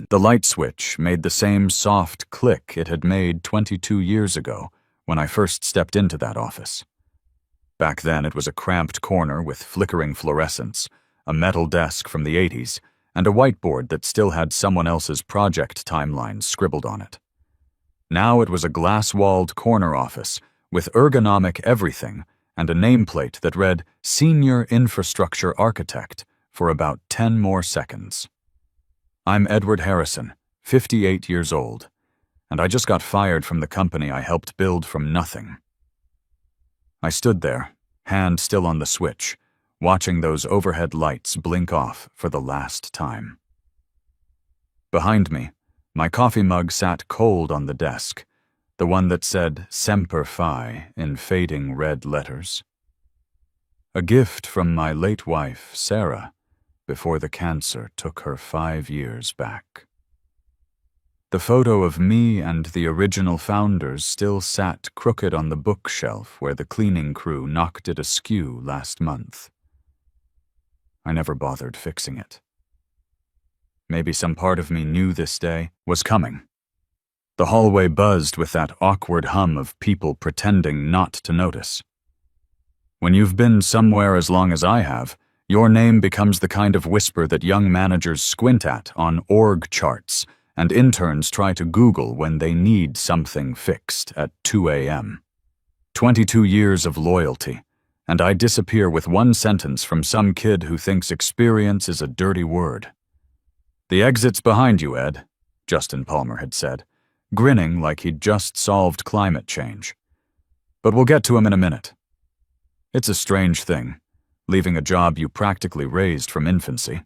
The light switch made the same soft click it had made 22 years ago when I first stepped into that office. Back then it was a cramped corner with flickering fluorescents, a metal desk from the 80s, and a whiteboard that still had someone else's project timeline scribbled on it. Now it was a glass-walled corner office with ergonomic everything and a nameplate that read Senior Infrastructure Architect for about 10 more seconds. I'm Edward Harrison, 58 years old, and I just got fired from the company I helped build from nothing. I stood there, hand still on the switch, watching those overhead lights blink off for the last time. Behind me, my coffee mug sat cold on the desk, the one that said Semper Fi in fading red letters. A gift from my late wife, Sarah, before the cancer took her 5 years back. The photo of me and the original founders still sat crooked on the bookshelf where the cleaning crew knocked it askew last month. I never bothered fixing it. Maybe some part of me knew this day was coming. The hallway buzzed with that awkward hum of people pretending not to notice. When you've been somewhere as long as I have, your name becomes the kind of whisper that young managers squint at on org charts and interns try to Google when they need something fixed at 2 a.m. 22 years of loyalty, and I disappear with one sentence from some kid who thinks experience is a dirty word. "The exit's behind you, Ed," Justin Palmer had said, grinning like he'd just solved climate change. "But we'll get to him in a minute." It's a strange thing, leaving a job you practically raised from infancy.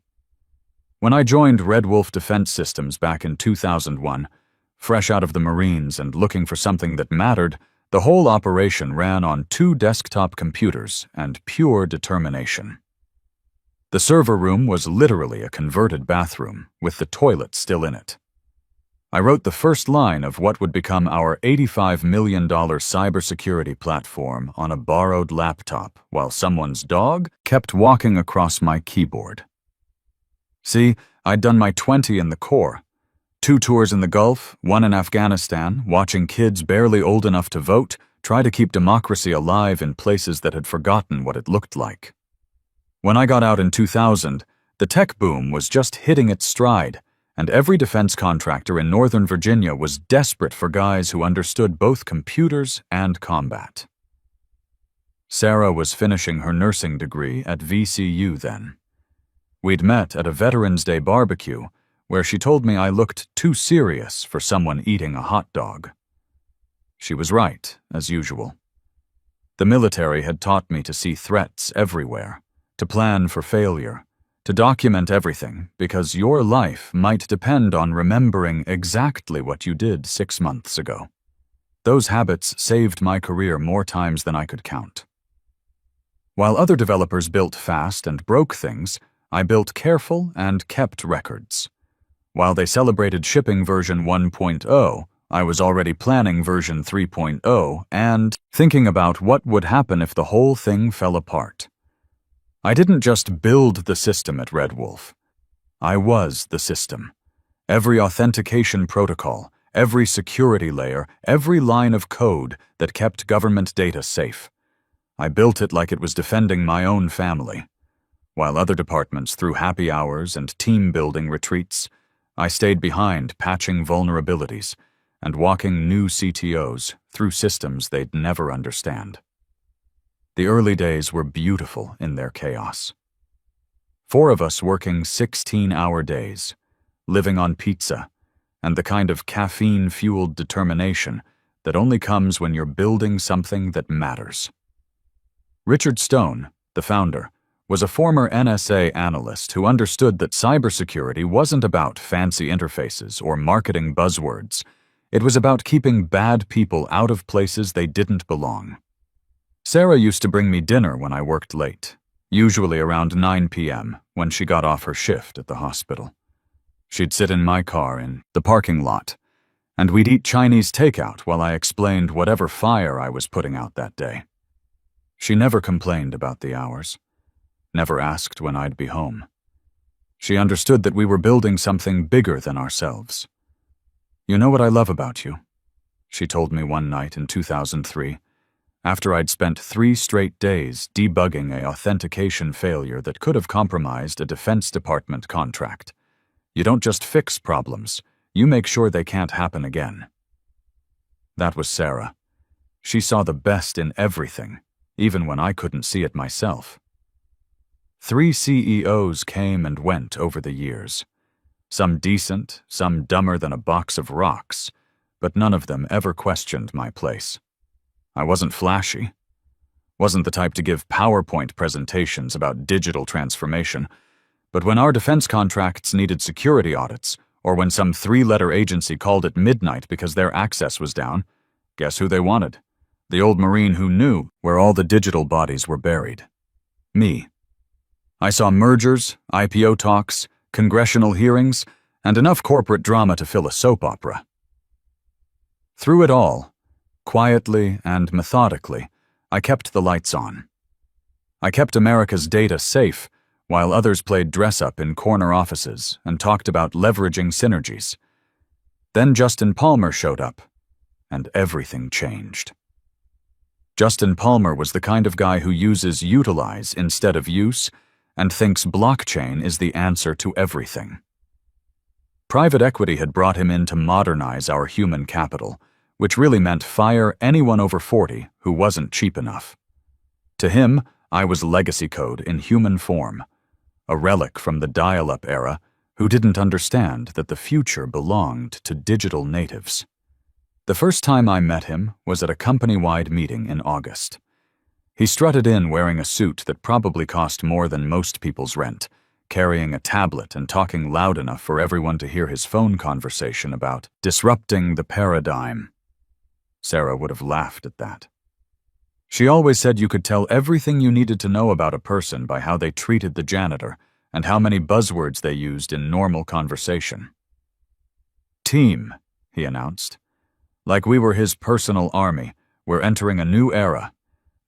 When I joined Red Wolf Defense Systems back in 2001, fresh out of the Marines and looking for something that mattered, the whole operation ran on 2 desktop computers and pure determination. The server room was literally a converted bathroom, with the toilet still in it. I wrote the first line of what would become our $85 million cybersecurity platform on a borrowed laptop while someone's dog kept walking across my keyboard. See, I'd done my 20 in the Corps. 2 tours in the Gulf, 1 in Afghanistan, watching kids barely old enough to vote try to keep democracy alive in places that had forgotten what it looked like. When I got out in 2000, the tech boom was just hitting its stride, and every defense contractor in Northern Virginia was desperate for guys who understood both computers and combat. Sarah was finishing her nursing degree at VCU then. We'd met at a Veterans Day barbecue where she told me I looked too serious for someone eating a hot dog. She was right, as usual. The military had taught me to see threats everywhere, to plan for failure, to document everything, because your life might depend on remembering exactly what you did 6 months ago. Those habits saved my career more times than I could count. While other developers built fast and broke things, I built careful and kept records. While they celebrated shipping version 1.0, I was already planning version 3.0 and thinking about what would happen if the whole thing fell apart. I didn't just build the system at Red Wolf. I was the system. Every authentication protocol, every security layer, every line of code that kept government data safe. I built it like it was defending my own family. While other departments threw happy hours and team-building retreats, I stayed behind patching vulnerabilities and walking new CTOs through systems they'd never understand. The early days were beautiful in their chaos. 4 of us working 16-hour days, living on pizza, and the kind of caffeine-fueled determination that only comes when you're building something that matters. Richard Stone, the founder, was a former NSA analyst who understood that cybersecurity wasn't about fancy interfaces or marketing buzzwords. It was about keeping bad people out of places they didn't belong. Sarah used to bring me dinner when I worked late, usually around 9 p.m. when she got off her shift at the hospital. She'd sit in my car in the parking lot, and we'd eat Chinese takeout while I explained whatever fire I was putting out that day. She never complained about the hours, never asked when I'd be home. She understood that we were building something bigger than ourselves. "You know what I love about you?" she told me one night in 2003, after I'd spent 3 straight days debugging an authentication failure that could have compromised a Defense Department contract. "You don't just fix problems, you make sure they can't happen again." That was Sarah. She saw the best in everything, even when I couldn't see it myself. 3 CEOs came and went over the years. Some decent, some dumber than a box of rocks, but none of them ever questioned my place. I wasn't flashy. Wasn't the type to give PowerPoint presentations about digital transformation, but when our defense contracts needed security audits, or when some 3-letter agency called at midnight because their access was down, guess who they wanted? The old Marine who knew where all the digital bodies were buried. Me. I saw mergers, IPO talks, congressional hearings, and enough corporate drama to fill a soap opera. Through it all, quietly and methodically, I kept the lights on. I kept America's data safe while others played dress-up in corner offices and talked about leveraging synergies. Then Justin Palmer showed up, and everything changed. Justin Palmer was the kind of guy who uses utilize instead of use and thinks blockchain is the answer to everything. Private equity had brought him in to modernize our human capital, which really meant fire anyone over 40 who wasn't cheap enough. To him, I was legacy code in human form, a relic from the dial-up era who didn't understand that the future belonged to digital natives. The first time I met him was at a company-wide meeting in August. He strutted in wearing a suit that probably cost more than most people's rent, carrying a tablet and talking loud enough for everyone to hear his phone conversation about disrupting the paradigm. Sarah would have laughed at that. She always said you could tell everything you needed to know about a person by how they treated the janitor and how many buzzwords they used in normal conversation. "Team," he announced. "Like we were his personal army, we're entering a new era.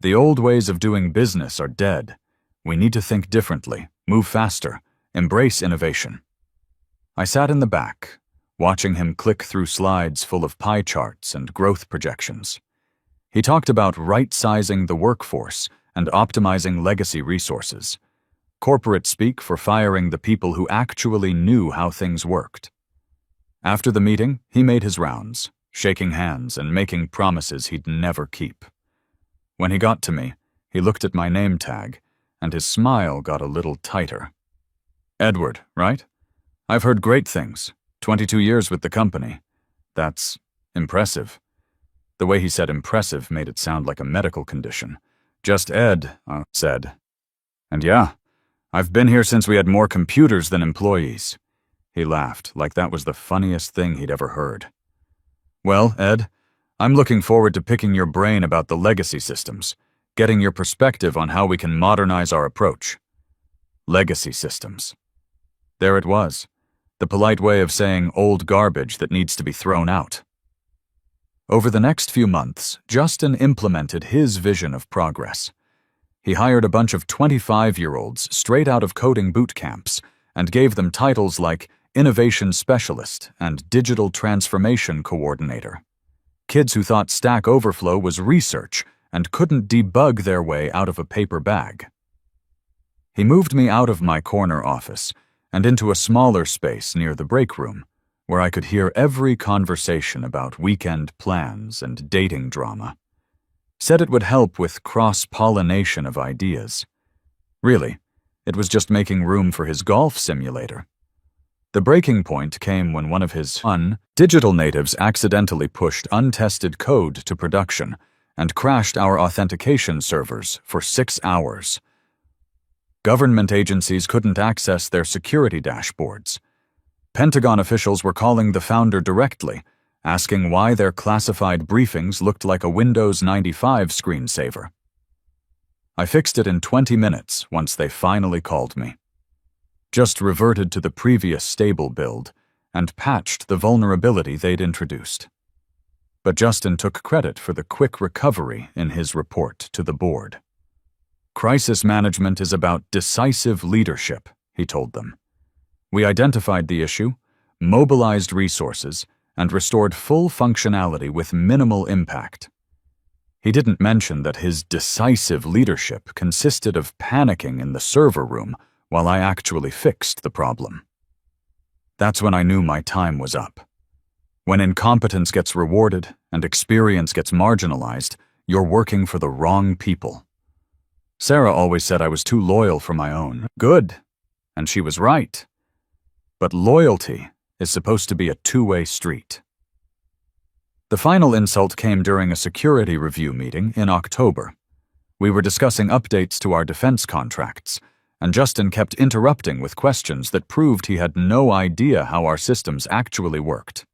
The old ways of doing business are dead. We need to think differently, move faster, embrace innovation." I sat in the back, watching him click through slides full of pie charts and growth projections. He talked about right-sizing the workforce and optimizing legacy resources, corporate speak for firing the people who actually knew how things worked. After the meeting, he made his rounds, shaking hands and making promises he'd never keep. When he got to me, he looked at my name tag, and his smile got a little tighter. "Edward, right? I've heard great things. 22 years with the company. That's impressive." The way he said impressive made it sound like a medical condition. "Just Ed," I said. "And yeah, I've been here since we had more computers than employees." He laughed, like that was the funniest thing he'd ever heard. "Well, Ed, I'm looking forward to picking your brain about the legacy systems, getting your perspective on how we can modernize our approach." Legacy systems. There it was, the polite way of saying old garbage that needs to be thrown out. Over the next few months, Justin implemented his vision of progress. He hired a bunch of 25-year-olds straight out of coding boot camps and gave them titles like Innovation Specialist and Digital Transformation Coordinator. Kids who thought Stack Overflow was research and couldn't debug their way out of a paper bag. He moved me out of my corner office and into a smaller space near the break room, where I could hear every conversation about weekend plans and dating drama. Said it would help with cross-pollination of ideas. Really, it was just making room for his golf simulator. The breaking point came when one of his digital natives accidentally pushed untested code to production and crashed our authentication servers for 6 hours. Government agencies couldn't access their security dashboards. Pentagon officials were calling the founder directly, asking why their classified briefings looked like a Windows 95 screensaver. I fixed it in 20 minutes once they finally called me. Just reverted to the previous stable build and patched the vulnerability they'd introduced. But Justin took credit for the quick recovery in his report to the board. "Crisis management is about decisive leadership," he told them. We identified the issue, mobilized resources, and restored full functionality with minimal impact. He didn't mention that his decisive leadership consisted of panicking in the server room while I actually fixed the problem. That's when I knew my time was up. When incompetence gets rewarded and experience gets marginalized, you're working for the wrong people. Sarah always said I was too loyal for my own. Good. And she was right. But loyalty is supposed to be a two-way street. The final insult came during a security review meeting in October. We were discussing updates to our defense contracts, and Justin kept interrupting with questions that proved he had no idea how our systems actually worked.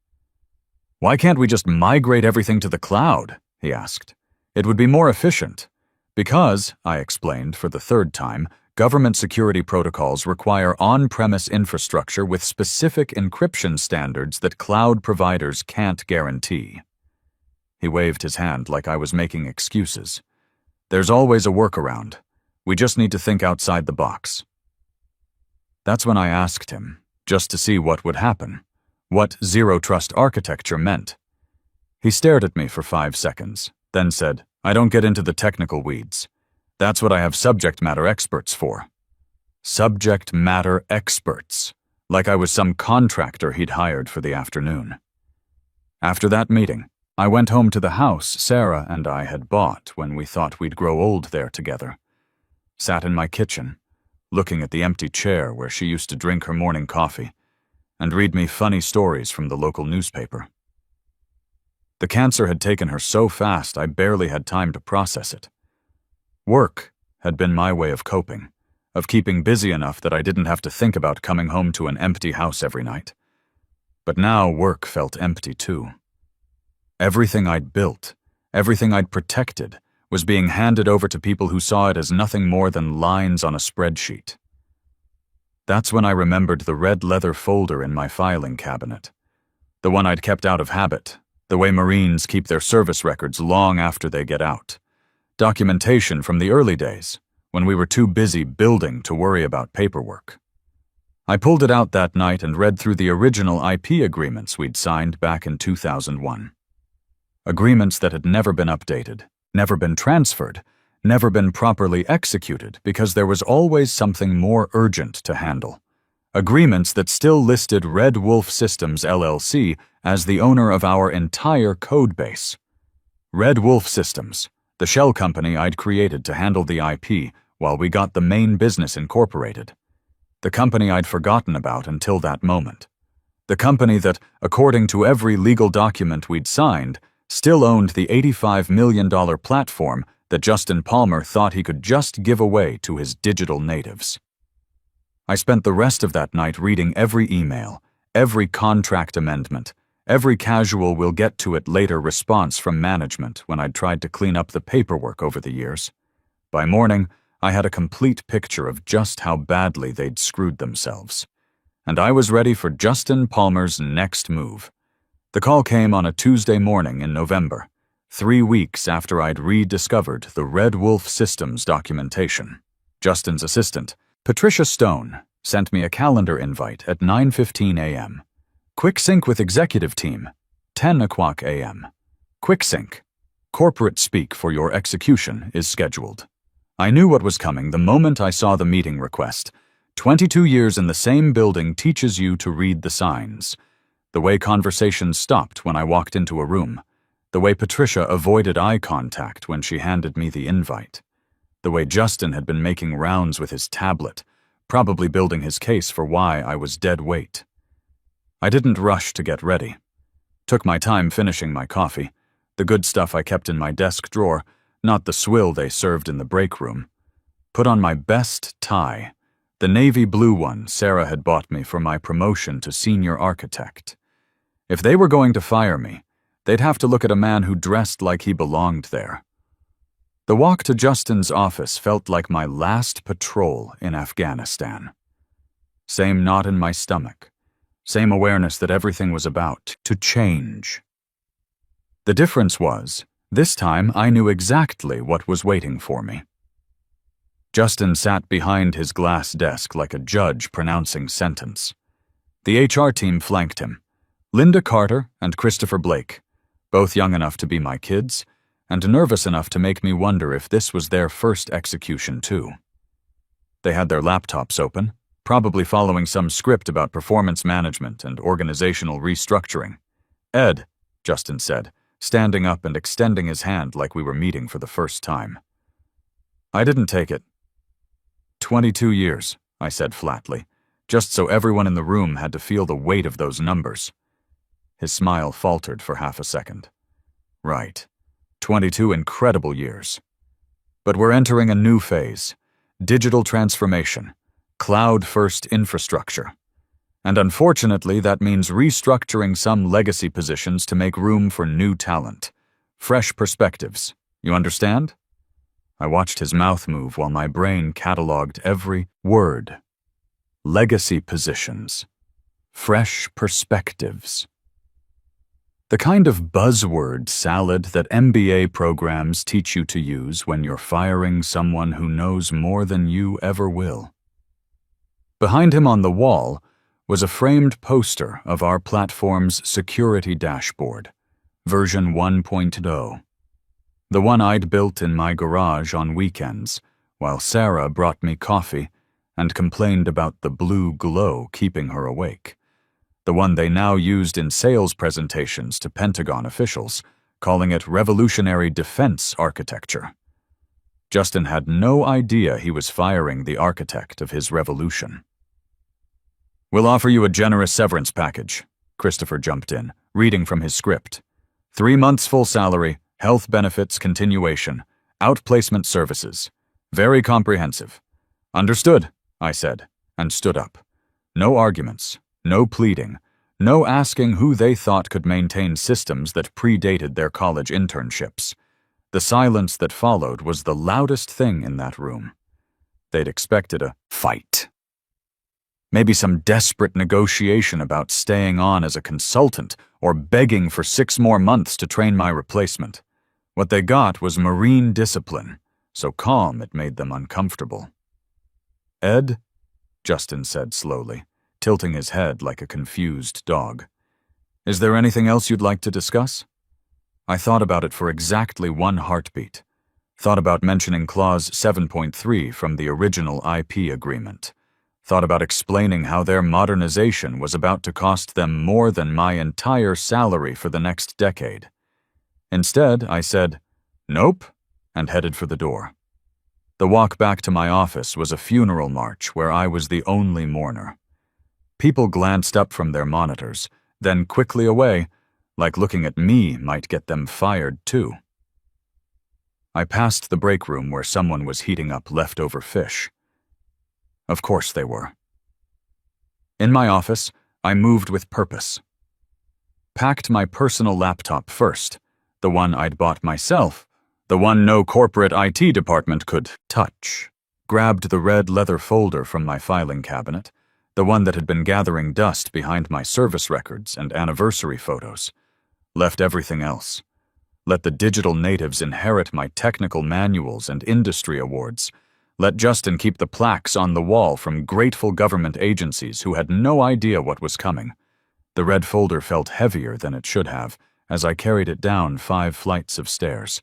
"Why can't we just migrate everything to the cloud?" he asked. "It would be more efficient." Because, I explained for the third time, government security protocols require on-premise infrastructure with specific encryption standards that cloud providers can't guarantee. He waved his hand like I was making excuses. "There's always a workaround. We just need to think outside the box." That's when I asked him, just to see what would happen, what zero-trust architecture meant. He stared at me for 5 seconds, then said, "I don't get into the technical weeds. That's what I have subject matter experts for." Subject matter experts, like I was some contractor he'd hired for the afternoon. After that meeting, I went home to the house Sarah and I had bought when we thought we'd grow old there together. Sat in my kitchen, looking at the empty chair where she used to drink her morning coffee, and read me funny stories from the local newspaper. The cancer had taken her so fast I barely had time to process it. Work had been my way of coping, of keeping busy enough that I didn't have to think about coming home to an empty house every night. But now work felt empty too. Everything I'd built, everything I'd protected, was being handed over to people who saw it as nothing more than lines on a spreadsheet. That's when I remembered the red leather folder in my filing cabinet, the one I'd kept out of habit, the way Marines keep their service records long after they get out. Documentation from the early days, when we were too busy building to worry about paperwork. I pulled it out that night and read through the original IP agreements we'd signed back in 2001. Agreements that had never been updated, never been transferred, never been properly executed because there was always something more urgent to handle. Agreements that still listed Red Wolf Systems LLC as the owner of our entire code base. Red Wolf Systems, the shell company I'd created to handle the IP while we got the main business incorporated. The company I'd forgotten about until that moment. The company that, according to every legal document we'd signed, still owned the $85 million platform that Justin Palmer thought he could just give away to his digital natives. I spent the rest of that night reading every email, every contract amendment, every casual "we'll get to it later" response from management when I'd tried to clean up the paperwork over the years. By morning, I had a complete picture of just how badly they'd screwed themselves. And I was ready for Justin Palmer's next move. The call came on a Tuesday morning in November, 3 weeks after I'd rediscovered the Red Wolf Systems documentation. Justin's assistant, Patricia Stone, sent me a calendar invite at 9:15 a.m. Quick sync with executive team, 10 o'clock a.m. Quick sync. Corporate speak for your execution is scheduled. I knew what was coming the moment I saw the meeting request. 22 years in the same building teaches you to read the signs. The way conversations stopped when I walked into a room. The way Patricia avoided eye contact when she handed me the invite. The way Justin had been making rounds with his tablet, probably building his case for why I was dead weight. I didn't rush to get ready. Took my time finishing my coffee, the good stuff I kept in my desk drawer, not the swill they served in the break room. Put on my best tie, the navy blue one Sarah had bought me for my promotion to senior architect. If they were going to fire me, they'd have to look at a man who dressed like he belonged there. The walk to Justin's office felt like my last patrol in Afghanistan. Same knot in my stomach. Same awareness that everything was about to change. The difference was, this time I knew exactly what was waiting for me. Justin sat behind his glass desk like a judge pronouncing sentence. The HR team flanked him. Linda Carter and Christopher Blake, both young enough to be my kids, and nervous enough to make me wonder if this was their first execution too. They had their laptops open, probably following some script about performance management and organizational restructuring. "Ed," Justin said, standing up and extending his hand like we were meeting for the first time. I didn't take it. 22 years, I said flatly, just so everyone in the room had to feel the weight of those numbers. His smile faltered for half a second. Right. 22 incredible years. But we're entering a new phase. Digital transformation. Cloud-first infrastructure. And unfortunately, that means restructuring some legacy positions to make room for new talent. Fresh perspectives. You understand? I watched his mouth move while my brain cataloged every word. Legacy positions. Fresh perspectives. The kind of buzzword salad that MBA programs teach you to use when you're firing someone who knows more than you ever will. Behind him on the wall was a framed poster of our platform's security dashboard, version 1.0. The one I'd built in my garage on weekends, while Sarah brought me coffee and complained about the blue glow keeping her awake. The one they now used in sales presentations to Pentagon officials, calling it revolutionary defense architecture. Justin had no idea he was firing the architect of his revolution. "We'll offer you a generous severance package," Christopher jumped in, reading from his script. 3 months full salary, health benefits continuation, outplacement services. Very comprehensive. "Understood," I said, and stood up. No arguments, no pleading, no asking who they thought could maintain systems that predated their college internships. The silence that followed was the loudest thing in that room. They'd expected a fight. Maybe some desperate negotiation about staying on as a consultant or begging for 6 more months to train my replacement. What they got was marine discipline, so calm it made them uncomfortable. "Ed," Justin said slowly, tilting his head like a confused dog. "Is there anything else you'd like to discuss?" I thought about it for exactly 1 heartbeat. Thought about mentioning Clause 7.3 from the original IP agreement. Thought about explaining how their modernization was about to cost them more than my entire salary for the next decade. Instead, I said, "Nope," and headed for the door. The walk back to my office was a funeral march where I was the only mourner. People glanced up from their monitors, then quickly away, like looking at me might get them fired too. I passed the break room where someone was heating up leftover fish. Of course they were. In my office, I moved with purpose. Packed my personal laptop first, the one I'd bought myself, the one no corporate IT department could touch. Grabbed the red leather folder from my filing cabinet, the one that had been gathering dust behind my service records and anniversary photos. Left everything else. Let the digital natives inherit my technical manuals and industry awards. Let Justin keep the plaques on the wall from grateful government agencies who had no idea what was coming. The red folder felt heavier than it should have as I carried it down 5 flights of stairs.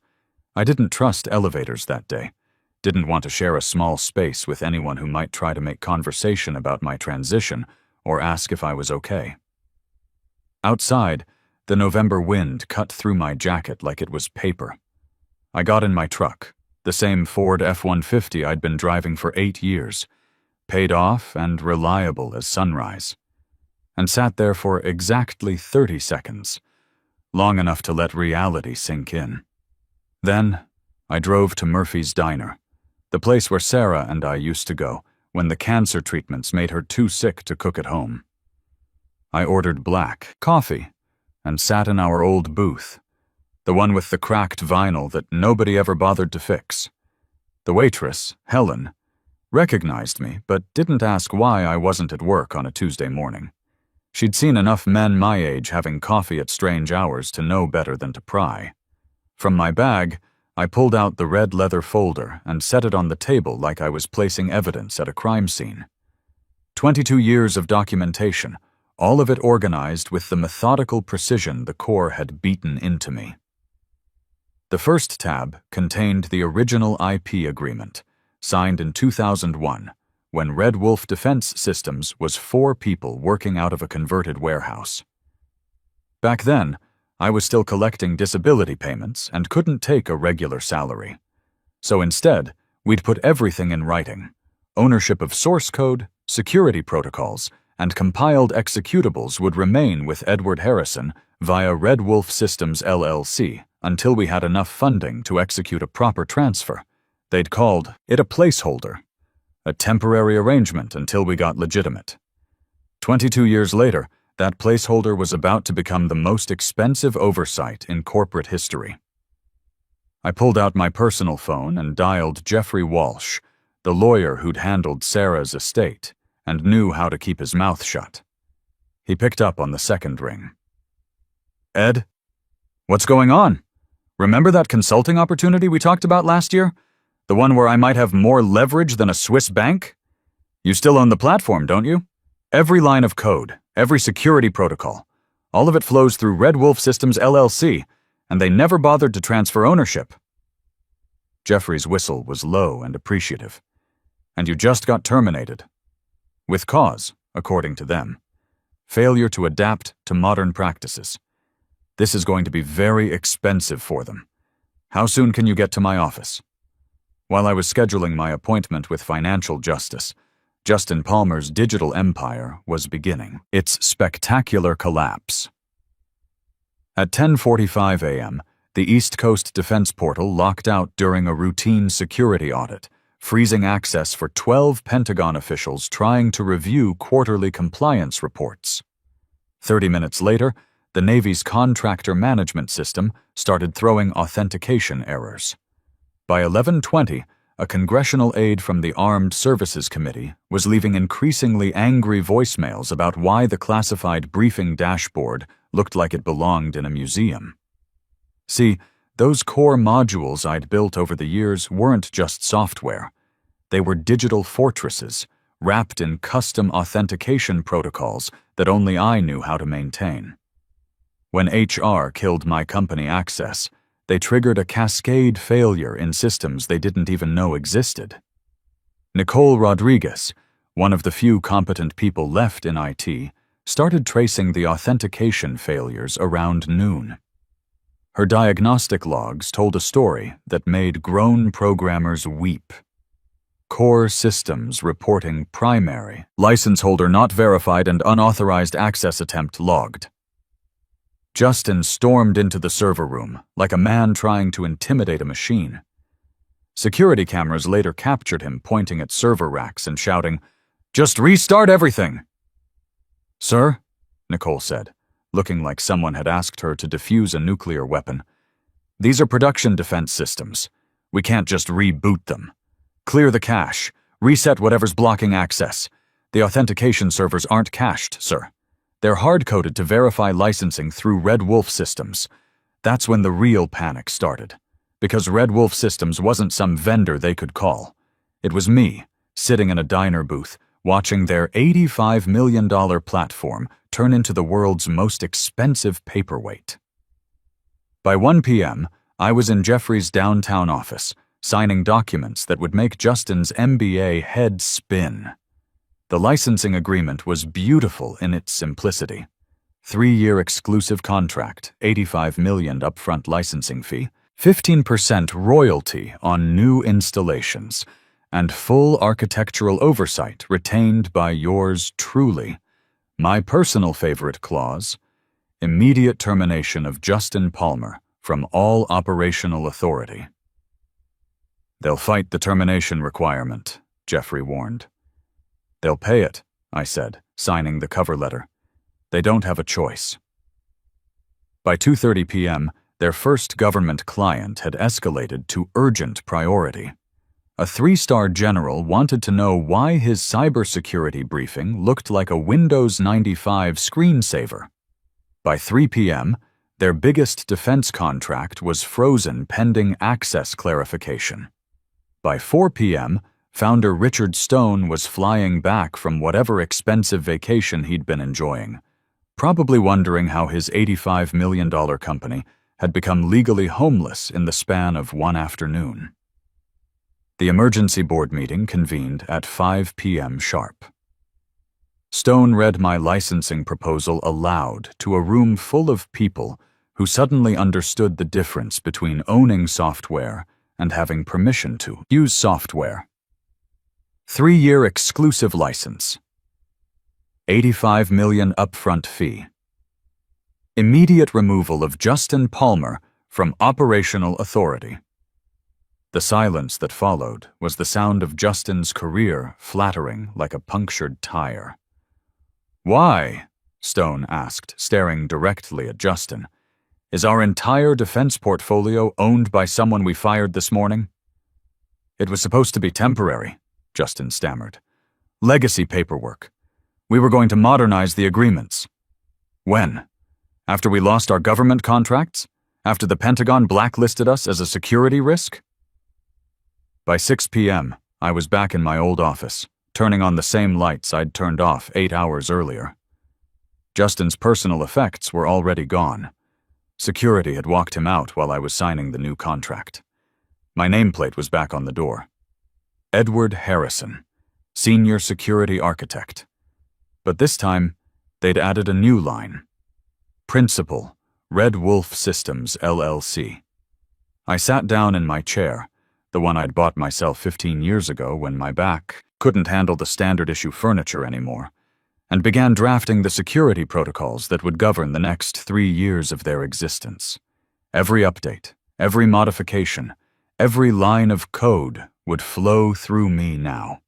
I didn't trust elevators that day. Didn't want to share a small space with anyone who might try to make conversation about my transition or ask if I was okay. Outside, the November wind cut through my jacket like it was paper. I got in my truck, the same Ford F-150 I'd been driving for 8 years, paid off and reliable as sunrise, and sat there for exactly 30 seconds, long enough to let reality sink in. Then, I drove to Murphy's Diner, the place where Sarah and I used to go when the cancer treatments made her too sick to cook at home. I ordered black coffee and sat in our old booth, the one with the cracked vinyl that nobody ever bothered to fix. The waitress, Helen, recognized me but didn't ask why I wasn't at work on a Tuesday morning. She'd seen enough men my age having coffee at strange hours to know better than to pry. From my bag, I pulled out the red leather folder and set it on the table like I was placing evidence at a crime scene. 22 years of documentation, all of it organized with the methodical precision the Corps had beaten into me. The first tab contained the original IP agreement, signed in 2001, when Red Wolf Defense Systems was 4 people working out of a converted warehouse. Back then, I was still collecting disability payments and couldn't take a regular salary. So instead, we'd put everything in writing: ownership of source code, security protocols, and compiled executables would remain with Edward Harrison via Red Wolf Systems LLC until we had enough funding to execute a proper transfer. They'd called it a placeholder, a temporary arrangement until we got legitimate. 22 years later, that placeholder was about to become the most expensive oversight in corporate history. I pulled out my personal phone and dialed Jeffrey Walsh, the lawyer who'd handled Sarah's estate and knew how to keep his mouth shut. He picked up on the second ring. "Ed? What's going on? Remember that consulting opportunity we talked about last year? The one where I might have more leverage than a Swiss bank? You still own the platform, don't you? Every line of code, every security protocol, all of it flows through Red Wolf Systems LLC, and they never bothered to transfer ownership." Jeffrey's whistle was low and appreciative. "And you just got terminated. With cause, according to them. Failure to adapt to modern practices. This is going to be very expensive for them. How soon can you get to my office?" While I was scheduling my appointment with Financial Justice, Justin Palmer's digital empire was beginning its spectacular collapse. At 10:45 a.m., the East Coast Defense Portal locked out during a routine security audit, freezing access for 12 Pentagon officials trying to review quarterly compliance reports. 30 minutes later, the Navy's contractor management system started throwing authentication errors. By 11:20, a congressional aide from the Armed Services Committee was leaving increasingly angry voicemails about why the classified briefing dashboard looked like it belonged in a museum. See, those core modules I'd built over the years weren't just software. They were digital fortresses, wrapped in custom authentication protocols that only I knew how to maintain. When HR killed my company Access, they triggered a cascade failure in systems they didn't even know existed. Nicole Rodriguez, one of the few competent people left in IT, started tracing the authentication failures around noon. Her diagnostic logs told a story that made grown programmers weep. Core systems reporting primary, license holder not verified and unauthorized access attempt logged. Justin stormed into the server room like a man trying to intimidate a machine. Security cameras later captured him pointing at server racks and shouting, "Just restart everything!" "Sir," Nicole said, looking like someone had asked her to defuse a nuclear weapon, "these are production defense systems. We can't just reboot them. Clear the cache. Reset whatever's blocking access. The authentication servers aren't cached, sir. They're hard-coded to verify licensing through Red Wolf Systems." That's when the real panic started, because Red Wolf Systems wasn't some vendor they could call. It was me, sitting in a diner booth, watching their $85 million platform turn into the world's most expensive paperweight. By 1 p.m., I was in Jeffrey's downtown office, signing documents that would make Justin's MBA head spin. The licensing agreement was beautiful in its simplicity. 3-year exclusive contract, $85 million upfront licensing fee, 15% royalty on new installations, and full architectural oversight retained by yours truly. My personal favorite clause: immediate termination of Justin Palmer from all operational authority. "They'll fight the termination requirement," Jeffrey warned. "They'll pay it," I said, signing the cover letter. "They don't have a choice." By 2:30 p.m., their first government client had escalated to urgent priority. A 3-star general wanted to know why his cybersecurity briefing looked like a Windows 95 screensaver. By 3 p.m., their biggest defense contract was frozen pending access clarification. By 4 p.m., founder Richard Stone was flying back from whatever expensive vacation he'd been enjoying, probably wondering how his $85 million company had become legally homeless in the span of one afternoon. The emergency board meeting convened at 5 p.m. sharp. Stone read my licensing proposal aloud to a room full of people who suddenly understood the difference between owning software and having permission to use software. 3-year exclusive license. $85 million upfront fee. Immediate removal of Justin Palmer from operational authority. The silence that followed was the sound of Justin's career flattering like a punctured tire. "Why?" Stone asked, staring directly at Justin. "Is our entire defense portfolio owned by someone we fired this morning?" "It was supposed to be temporary," Justin stammered. "Legacy paperwork. We were going to modernize the agreements." "When? After we lost our government contracts? After the Pentagon blacklisted us as a security risk?" By 6 p.m., I was back in my old office, turning on the same lights I'd turned off 8 hours earlier. Justin's personal effects were already gone. Security had walked him out while I was signing the new contract. My nameplate was back on the door. Edward Harrison, Senior Security Architect. But this time, they'd added a new line. Principal, Red Wolf Systems, LLC. I sat down in my chair, the one I'd bought myself 15 years ago when my back couldn't handle the standard-issue furniture anymore, and began drafting the security protocols that would govern the next 3 years of their existence. Every update, every modification, every line of code would flow through me now.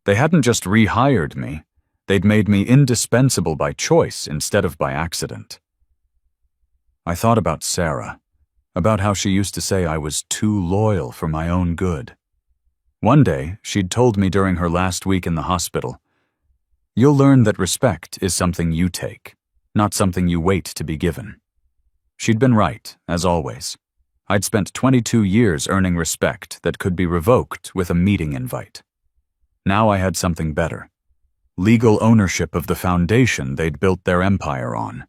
They hadn't just rehired me, they'd made me indispensable by choice instead of by accident. I thought about Sarah, about how she used to say I was too loyal for my own good. One day, she'd told me during her last week in the hospital, "You'll learn that respect is something you take, not something you wait to be given." She'd been right, as always. I'd spent 22 years earning respect that could be revoked with a meeting invite. Now I had something better. Legal ownership of the foundation they'd built their empire on.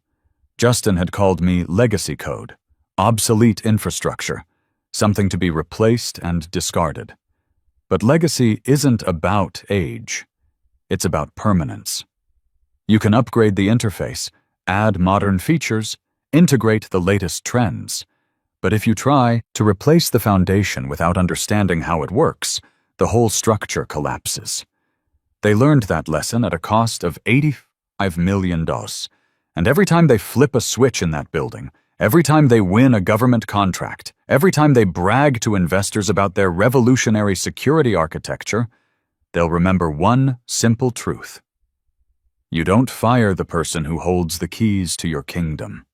Justin had called me legacy code, obsolete infrastructure, something to be replaced and discarded. But legacy isn't about age. It's about permanence. You can upgrade the interface, add modern features, integrate the latest trends. But if you try to replace the foundation without understanding how it works, the whole structure collapses. They learned that lesson at a cost of $85 million. And every time they flip a switch in that building, every time they win a government contract, every time they brag to investors about their revolutionary security architecture, they'll remember one simple truth. You don't fire the person who holds the keys to your kingdom.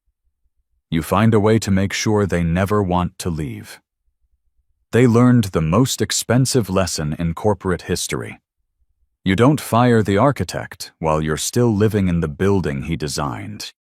You find a way to make sure they never want to leave. They learned the most expensive lesson in corporate history. You don't fire the architect while you're still living in the building he designed.